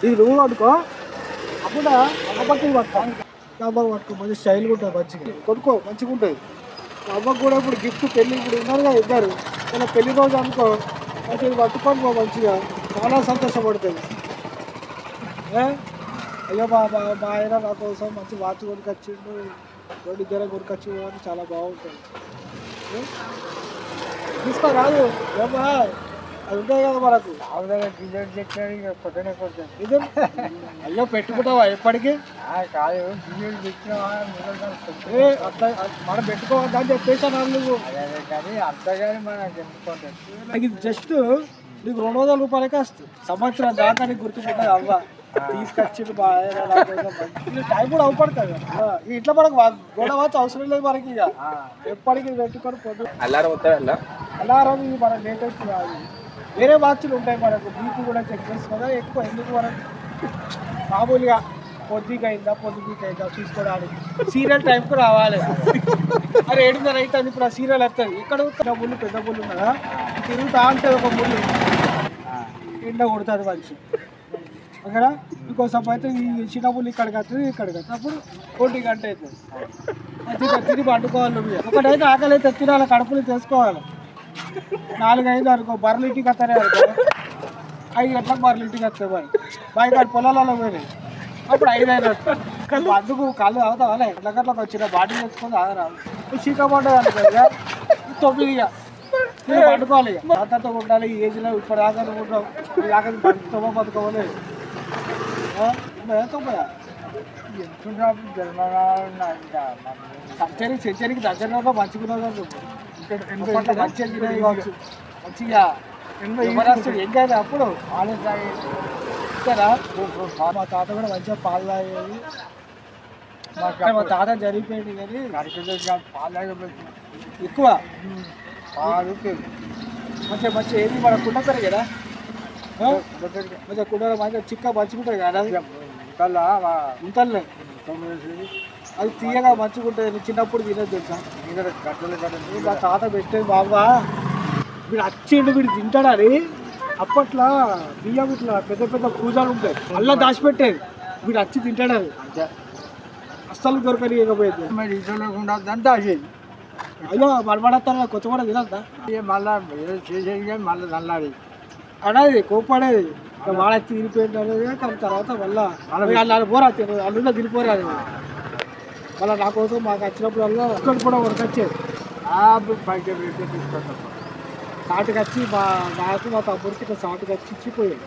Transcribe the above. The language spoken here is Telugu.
ఇది నువ్వు అనుకో అప్పుడు అమ్మకి పట్టుకో అమ్మకి పట్టుకో మంచి స్టైల్గా ఉంటుంది మంచిగా కొనుక్కో మంచిగా ఉంటుంది అమ్మకు కూడా ఇప్పుడు గిఫ్ట్ పెళ్ళి ఇప్పుడు ఉన్నారుగా ఇద్దరు ఇలా పెళ్లి రోజు అనుకో మంచిగా పట్టుకొని పో మంచిగా చాలా సంతోషపడుతుంది అయ్యో మా ఆయన నా కోసం మంచి వాచ్ కొనుకొచ్చిండు రెండు ధర కొనుకొచ్చి అని చాలా బాగుంటుంది తీసుకోరాదు ఏమా అది ఉంటాయి కదా మనకు డిజైన్ తెచ్చాడు పొద్దునే కొంచెం ఇది అయ్యో పెట్టుకుంటావా ఎప్పటికీ కాదు డిజైన్ తెచ్చినావా అట్లా మనం పెట్టుకోవద్దని చెప్పేసాను నువ్వు కానీ అంతగాని మనకు ఎందుకుంటుంది ఇది జస్ట్ నీకు 200 రూపాయలకే వస్తుంది సంవత్సరం దాకా నీకు గుర్తుకుంటుంది అవ్వ తీసుకొచ్చింది బాగా టైం కూడా అవపడుతుంది కదా ఇట్లా మనకు గొడవ అవసరం లేదు మనకి ఇక ఎప్పటికీ పెట్టుకొని పొద్దు అలారం ఇది మన లేటెస్ట్ కాదు వేరే వాచ్లు ఉంటాయి మనకు బీపీ కూడా చెక్ చేసుకోదా ఎక్కువ ఎందుకు మనకు మామూలుగా పొద్దుకైందా చూసుకోవడానికి సీరియల్ టైంకు రావాలి అరే 7:30 అవుతుంది ఇప్పుడు ఆ సీరియల్ వస్తుంది ఎక్కడ ముళ్ళు పెద్ద ముళ్ళు ఉన్నదా తిరుగుతా ఉంటుంది ఒక ముళ్ళు ఎండ కొడుతుంది మంచి ఓకేనా ఇంకోసం అయితే ఈ చిన్న ముళ్ళు ఇక్కడికి వస్తుంది అప్పుడు 1 గంట అవుతుంది మంచిగా తిని పండుకోవాలి నువ్వు ఒకటైతే ఆకలి అయితే తినాలి కడుపులు చేసుకోవాలి 4 అయింది అనుకో బర్రెలు ఇంటికి వస్తానే అనుకో 5 గంటలకు బర్రెలు ఇంటికి వస్తాయి మరి బయట పొలాలలో పోయినాయి అప్పుడు 5 అయినట్టు అందుకు కళ్ళు తాగుతావాలే గంటలకు వచ్చిన బాటిల్ తెచ్చుకొని తాగరాదు చీకపడ్డది అనుకో 9 ఇక నేను పండుకోవాలి తాతతో ఉండాలి ఈ ఏజ్లో ఇప్పుడు దాకా ఉంటాం ఈ దాకా బతుకుతామో బతుకోవాలి సెంచరీకి దగ్గరలో మంచిగా మంచిగా తినేది కావచ్చు మంచిగా ఏం కాదు అప్పుడు మా తాత కూడా మంచిగా పాలు తాగేది మా తాత జరిగిపోయింది కానీ పాలు ఎక్కువ మంచిగా మంచిగా ఏది మన కుండ పెరిగాడా మంచిగా కుండలో మంచిగా చిక్క మంచిగుంటుంది కదా ఉంటలే అది తీయగా మంచిగా ఉంటుంది చిన్నప్పుడు తినేది తెలుసా మా తాత పెట్టేది బాబా వీడు వచ్చిండు వీడు తింటాడని అప్పట్లో బియ్యం ఇట్లా పెద్ద పెద్ద పూజలు ఉంటాయి అలా దాచిపెట్టేది వీడు వచ్చి తింటాడని అస్సలు దొరకనియకపోయేది మరి ఇంట్లో ఉండద్దంటే అసేది అయ్యో మడమడతాను కొత్త కూడా తినద్దా మళ్ళీ చేసేది మళ్ళీ నల్లాడి అనేది కోపడేది వాళ్ళ తిరిగిపోయింది అనేది కానీ తర్వాత మళ్ళీ వాళ్ళు పోరా అల్లులో తిరిగిపోరాదు మళ్ళీ నా కోసం మాకు వచ్చినప్పుడల్లా ఒక్కటి కూడా వరకొచ్చేది బయట తీసుకొస్తాం సాటుకు వచ్చి నాకు మా తమ్ముడికి ఇట్లా సాటుకు వచ్చి ఇచ్చిపోయాడు